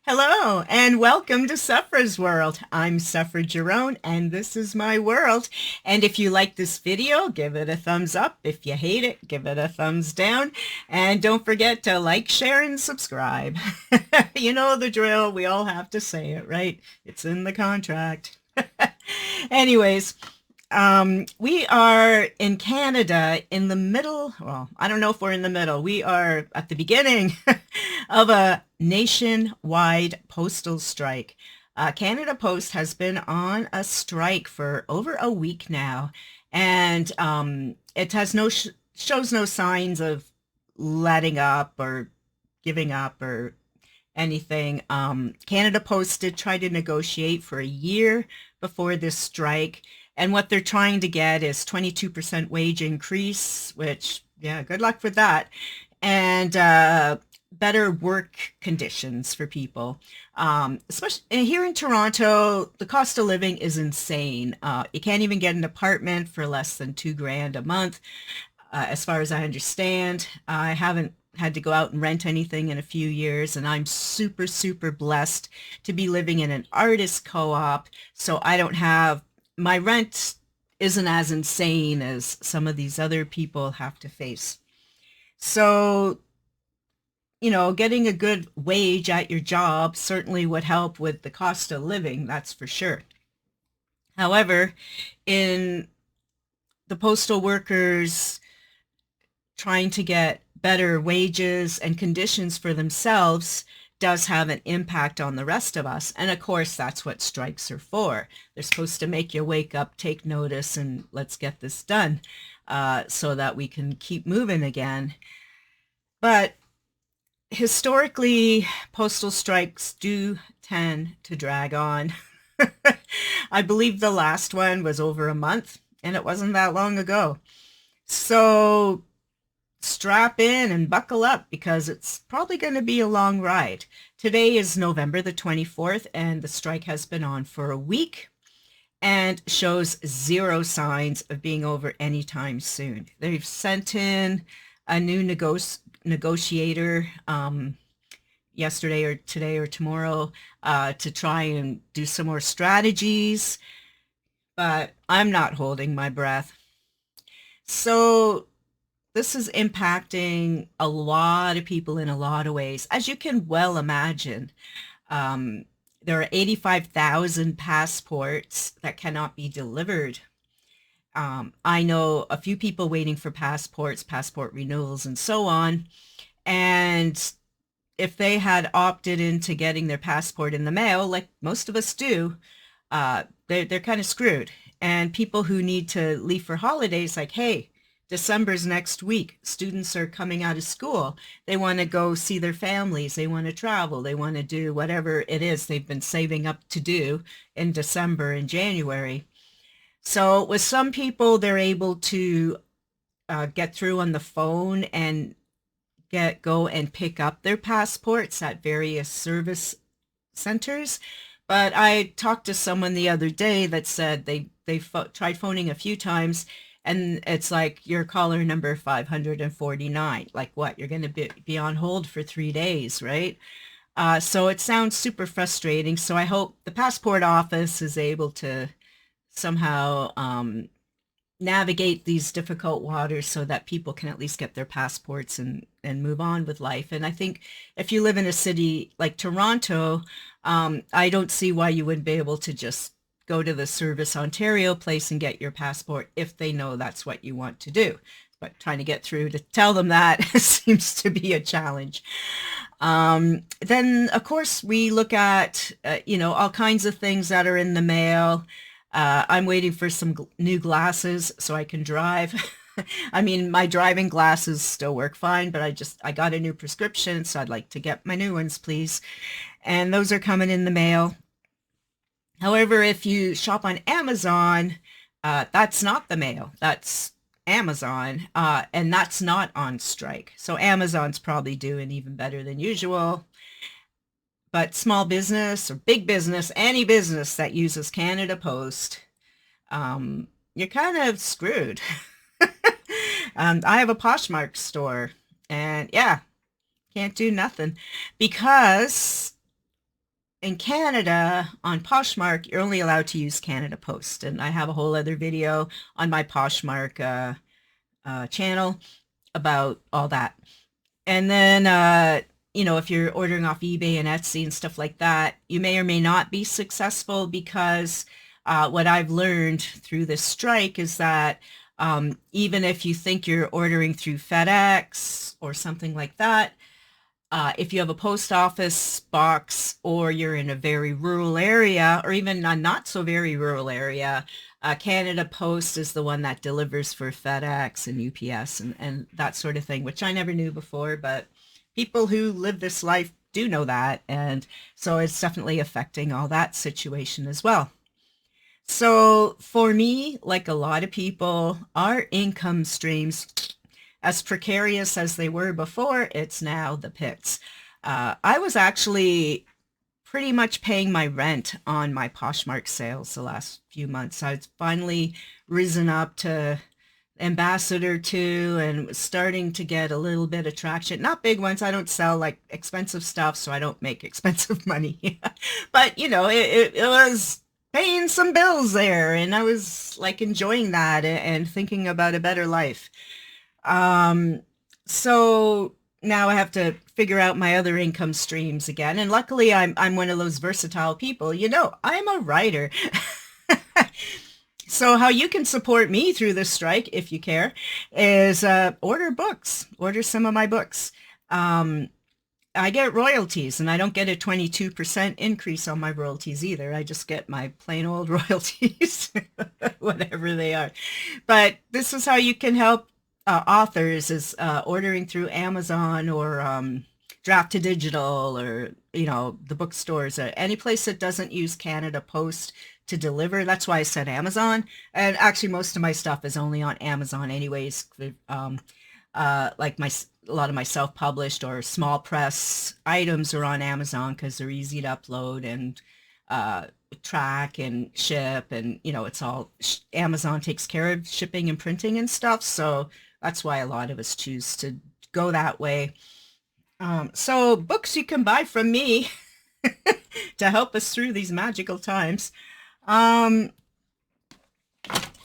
Hello and welcome to Suffra's World. I'm Suffra Jerome and this is my world. And if you like this video, give it a thumbs up. If you hate it, give it a thumbs down. And don't forget to like, share, and subscribe. You know the drill. We all have to say it, right? It's in the contract. Anyways, we are in Canada in the middle, well, I don't know if we're in the middle. We are at the beginning of a nationwide postal strike. Canada Post has been on a strike for over a week now, and it has shows no signs of letting up or giving up or anything. Canada Post did try to negotiate for a year before this strike. And what they're trying to get is 22% wage increase, which, yeah, good luck with that. And better work conditions for people. Especially here in Toronto, the cost of living is insane. You can't even get an apartment for less than $2,000 a month, as far as I understand. I haven't had to go out and rent anything in a few years, and I'm super, super blessed to be living in an artist co-op, so I don't have my rent isn't as insane as some of these other people have to face. So, you know, getting a good wage at your job certainly would help with the cost of living, that's for sure. However, in the postal workers trying to get better wages and conditions for themselves does have an impact on the rest of us. And of course, that's what strikes are for. They're supposed to make you wake up, take notice, and let's get this done so that we can keep moving again. But historically, postal strikes do tend to drag on. I believe the last one was over a month, and it wasn't that long ago. So strap in and buckle up because it's probably going to be a long ride. Today is November the 24th and the strike has been on for a week and shows zero signs of being over anytime soon. They've sent in a new negotiator yesterday or today or tomorrow to try and do some more strategies, but I'm not holding my breath. So this is impacting a lot of people in a lot of ways. As you can well imagine, there are 85,000 passports that cannot be delivered. I know a few people waiting for passports, passport renewals, and so on. And if they had opted into getting their passport in the mail, like most of us do, they're kind of screwed. And people who need to leave for holidays, like, hey, December's next week. Students are coming out of school. They want to go see their families. They want to travel. They want to do whatever it is they've been saving up to do in December and January. So with some people, they're able to get through on the phone and go and pick up their passports at various service centers. But I talked to someone the other day that said they tried phoning a few times, and it's like, you're caller number 549. Like what? You're going to be on hold for 3 days, right? So it sounds super frustrating. So I hope the passport office is able to somehow navigate these difficult waters so that people can at least get their passports and move on with life. And I think if you live in a city like Toronto, I don't see why you wouldn't be able to just go to the Service Ontario place and get your passport if they know that's what you want to do. But trying to get through to tell them that seems to be a challenge. Then, of course, we look at, all kinds of things that are in the mail. I'm waiting for some new glasses so I can drive. I mean, my driving glasses still work fine, but I got a new prescription, so I'd like to get my new ones, please. And those are coming in the mail. However, if you shop on Amazon, that's not the mail. That's Amazon, and that's not on strike. So Amazon's probably doing even better than usual. But small business or big business, any business that uses Canada Post, you're kind of screwed. I have a Poshmark store, and yeah, can't do nothing because in Canada on Poshmark you're only allowed to use Canada Post, and I have a whole other video on my Poshmark channel about all that. And then, if you're ordering off eBay and Etsy and stuff like that, you may or may not be successful because what I've learned through this strike is that even if you think you're ordering through FedEx or something like that, if you have a post office box or you're in a very rural area or even a not so very rural area, Canada Post is the one that delivers for FedEx and UPS and that sort of thing, which I never knew before, but people who live this life do know that. And so it's definitely affecting all that situation as well. So for me, like a lot of people, our income streams, as precarious as they were before, it's now the pits. I was actually pretty much paying my rent on my Poshmark sales the last few months. I've finally risen up to ambassador two and was starting to get a little bit of traction. Not big ones. I don't sell like expensive stuff, so I don't make expensive money. But, it was paying some bills there, and I was like enjoying that and thinking about a better life. So now I have to figure out my other income streams again. And luckily I'm one of those versatile people. I'm a writer. So how you can support me through this strike, if you care, is order books. Order some of my books. I get royalties, and I don't get a 22% increase on my royalties either. I just get my plain old royalties, whatever they are. But this is how you can help authors, is ordering through Amazon or Draft to Digital, or the bookstores, any place that doesn't use Canada Post to deliver. That's why I said Amazon. And actually most of my stuff is only on Amazon anyways. Like a lot of my self-published or small press items are on Amazon because they're easy to upload and track and ship, and it's all Amazon takes care of shipping and printing and stuff. So that's why a lot of us choose to go that way. So books you can buy from me to help us through these magical times. My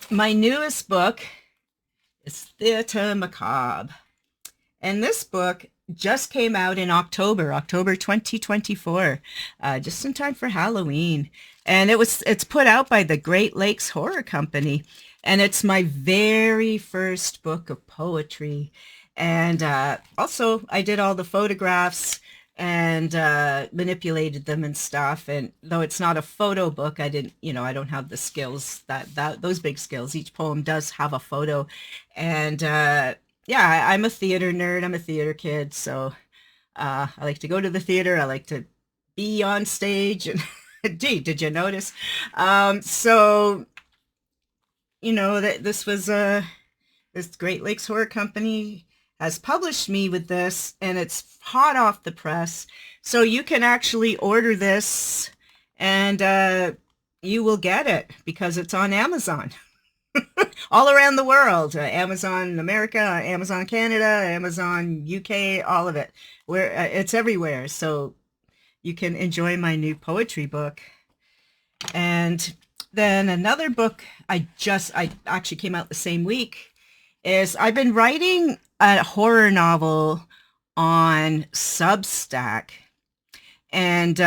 newest book is Theatre Macabre. And this book just came out in October 2024, just in time for Halloween. And it's put out by the Great Lakes Horror Company. And it's my very first book of poetry. And also I did all the photographs and manipulated them and stuff. And though it's not a photo book, I don't have the skills those big skills. Each poem does have a photo. And yeah, I'm a theater nerd. I'm a theater kid. So I like to go to the theater. I like to be on stage. And gee, did you notice? So, that this was this Great Lakes Horror Company has published me with this, and it's hot off the press. So you can actually order this, and you will get it because it's on Amazon. All around the world, Amazon America, Amazon Canada, Amazon UK, all of it. It's everywhere. So you can enjoy my new poetry book. And then another book I actually came out the same week is I've been writing a horror novel on Substack. And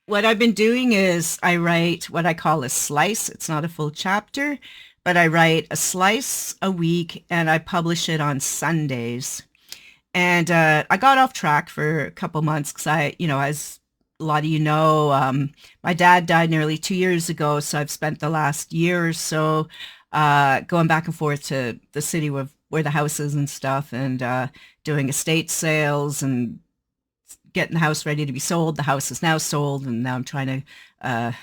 what I've been doing is I write what I call a slice. It's not a full chapter, but I write a slice a week and I publish it on Sundays. And I got off track for a couple months because as a lot of my dad died nearly 2 years ago. So I've spent the last year or so going back and forth to the city where the house is and stuff, and doing estate sales and getting the house ready to be sold. The house is now sold, and now I'm trying to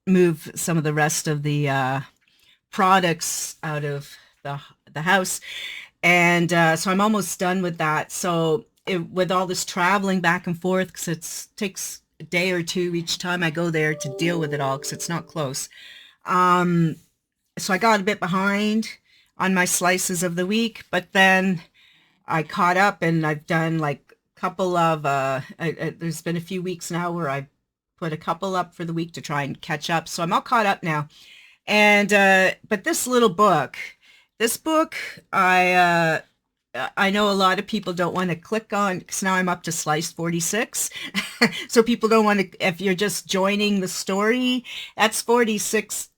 move some of the rest of the products out of the house. And so I'm almost done with that. So with all this traveling back and forth, because it takes a day or two each time I go there to deal with it all, because it's not close. So I got a bit behind. on my slices of the week, but then I caught up and I've done like a couple of there's been a few weeks now where I've put a couple up for the week to try and catch up. So I'm all caught up now. And but this book, I know a lot of people don't want to click on because now I'm up to slice 46. So people don't want to, if you're just joining the story, that's 46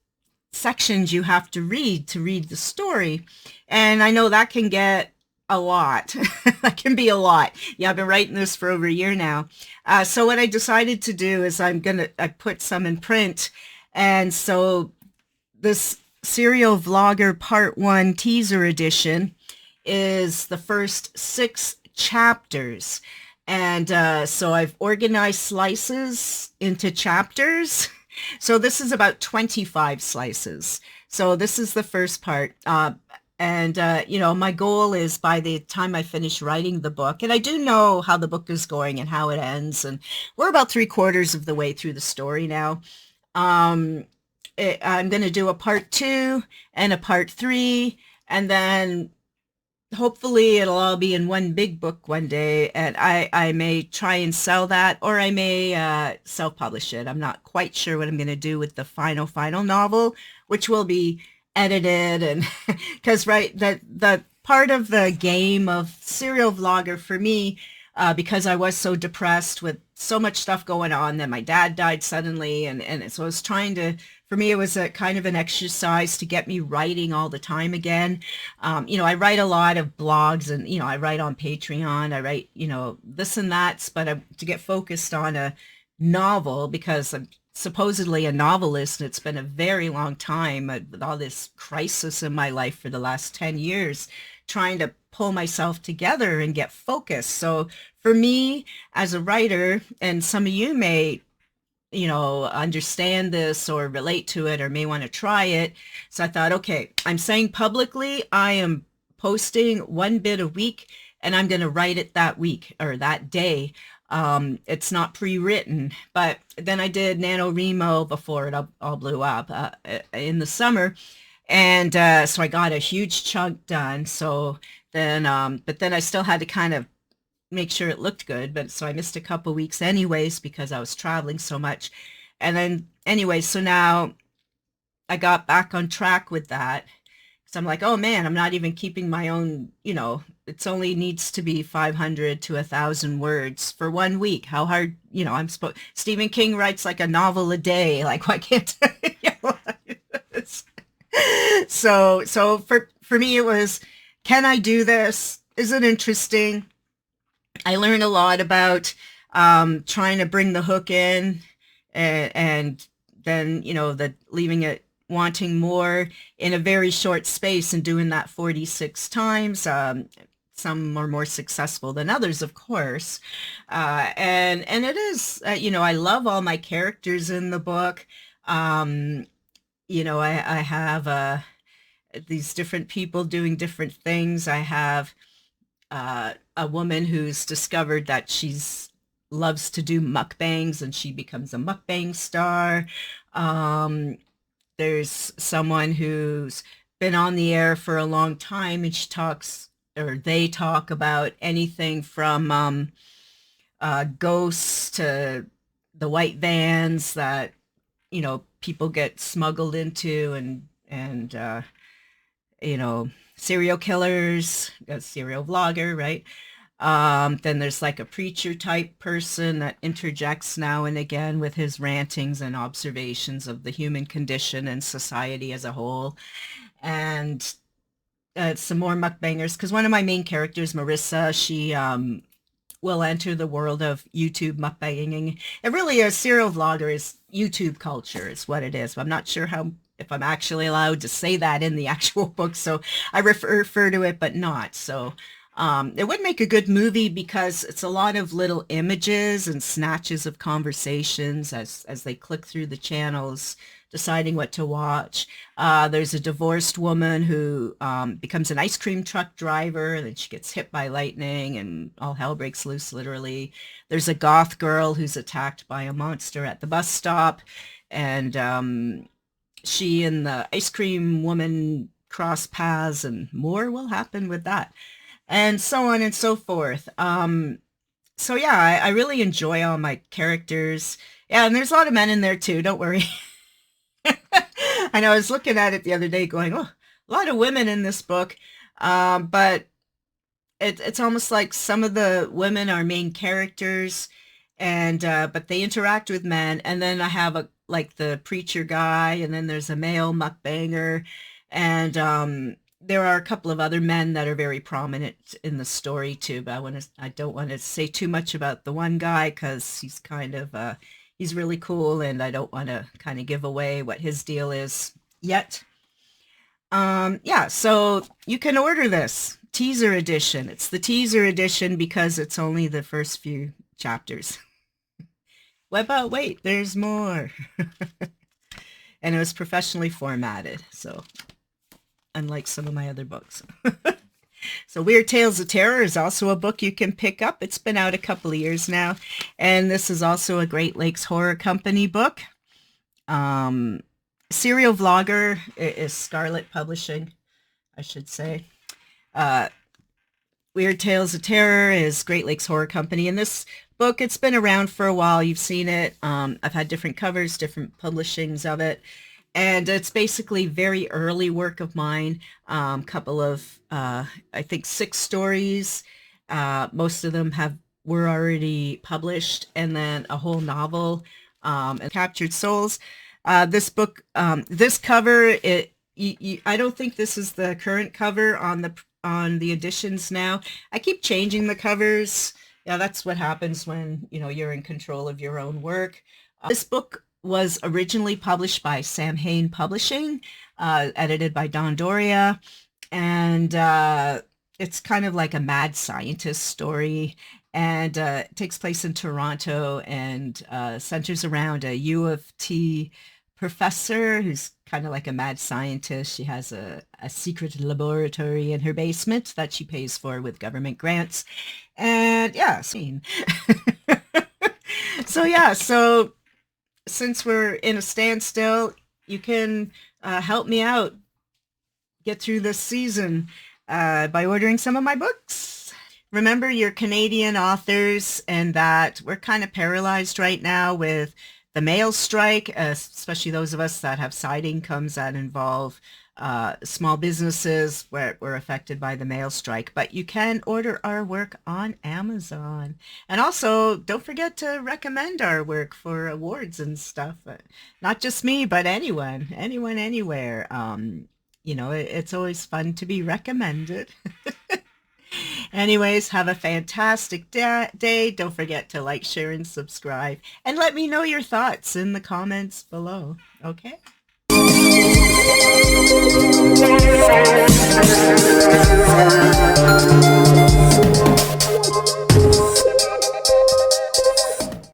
sections you have to read the story. And I know that can get a lot. That can be a lot. Yeah, I've been writing this for over a year now. So what I decided to do is I put some in print. And so this Serial Vlogger Part 1 teaser edition is the first 6 chapters. And so I've organized slices into chapters. So this is about 25 slices. So this is the first part. You know, my goal is by the time I finish writing the book, and I do know how the book is going and how it ends, and we're about 3/4 of the way through the story now. Um, I'm going to do a part 2 and a part 3, and then hopefully it'll all be in one big book one day, and I may try and sell that, or I may self-publish it. I'm not quite sure what I'm going to do with the final novel, which will be edited, and because right, that the part of the game of serial vlogger for me, because I was so depressed with so much stuff going on, that my dad died suddenly, and so I was trying to, for me, it was a kind of an exercise to get me writing all the time again. You know, I write a lot of blogs, and, you know, I write on Patreon, I write, you know, this and that, but to get focused on a novel, because I'm supposedly a novelist, and it's been a very long time with all this crisis in my life for the last 10 years, trying to pull myself together and get focused. So for me as a writer, and some of you may, you know, understand this or relate to it or may want to try it. So I thought, okay, I'm saying publicly, I am posting one bit a week, and I'm going to write it that week or that day. It's not pre-written, but then I did NaNoWriMo before it all blew up in the summer. And so I got a huge chunk done. So then, but then I still had to kind of make sure it looked good. But so I missed a couple weeks anyways because I was traveling so much. And then anyway, so now I got back on track with that. So I'm like, oh man, I'm not even keeping my own, you know, it's only needs to be 500 to 1,000 words for one week. How hard, you know, Stephen King writes like a novel a day. Like, why can't I? You know, so for me, it was, can I do this? Is it interesting? I learned a lot about trying to bring the hook in, and then, you know, the leaving it wanting more in a very short space, and doing that 46 times. Some are more successful than others, of course. And it is, you know, I love all my characters in the book. You know, I have these different people doing different things. I have a woman who's discovered that she's loves to do mukbangs, and she becomes a mukbang star. There's someone who's been on the air for a long time, and she talks, or they talk about anything from ghosts to the white vans that, you know, people get smuggled into, and you know, serial killers, a serial vlogger, right? Then there's like a preacher type person that interjects now and again with his rantings and observations of the human condition and society as a whole. And some more mukbangers, because one of my main characters, Marissa, she will enter the world of YouTube mukbanging. It really is, serial vlogger is YouTube culture is what it is. I'm not sure how, if I'm actually allowed to say that in the actual book, so I refer to it, but not. So it would make a good movie because it's a lot of little images and snatches of conversations as they click through the channels, deciding what to watch. There's a divorced woman who becomes an ice cream truck driver, and then she gets hit by lightning and all hell breaks loose, literally. There's a goth girl who's attacked by a monster at the bus stop, and she and the ice cream woman cross paths and more will happen with that. And so on and so forth. So yeah, I really enjoy all my characters. Yeah, and there's a lot of men in there too, don't worry. I know I was looking at it the other day going, oh, a lot of women in this book. But it's almost like some of the women are main characters and but they interact with men. And then I have a like the preacher guy, and then there's a male mukbanger, and there are a couple of other men that are very prominent in the story too, but I don't want to say too much about the one guy because he's kind of he's really cool, and I don't want to kind of give away what his deal is yet. Yeah, so you can order this teaser edition. It's the teaser edition because it's only the first few chapters. What about, wait, there's more. And it was professionally formatted, so unlike some of my other books. So Weird Tales of Terror is also a book you can pick up. It's been out a couple of years now. And this is also a Great Lakes Horror Company book. Serial Vlogger is Scarlet Publishing, I should say. Weird Tales of Terror is Great Lakes Horror Company. And this book, it's been around for a while. You've seen it. I've had different covers, different publishings of it. And it's basically very early work of mine. Couple of, I think 6 stories. Most of them were already published. And then a whole novel, and Captured Souls. This book, this cover, I don't think this is the current cover on the editions now. I keep changing the covers. Yeah, that's what happens when, you're in control of your own work. This book was originally published by Sam Hain Publishing, edited by Don Doria, and it's kind of like a mad scientist story, and it takes place in Toronto and centers around a U of T professor who's kind of like a mad scientist. She has a secret laboratory in her basement that she pays for with government grants. And yeah, scene. So yeah, so since we're in a standstill, you can help me out get through this season by ordering some of my books. Remember, you're Canadian authors, and that we're kind of paralyzed right now with the mail strike, especially those of us that have side incomes that involve small businesses where we're affected by the mail strike. But you can order our work on Amazon. And also, don't forget to recommend our work for awards and stuff. Not just me, but anyone, anywhere. It's always fun to be recommended. Anyways, have a fantastic day. Don't forget to like, share, and subscribe. And let me know your thoughts in the comments below. Okay?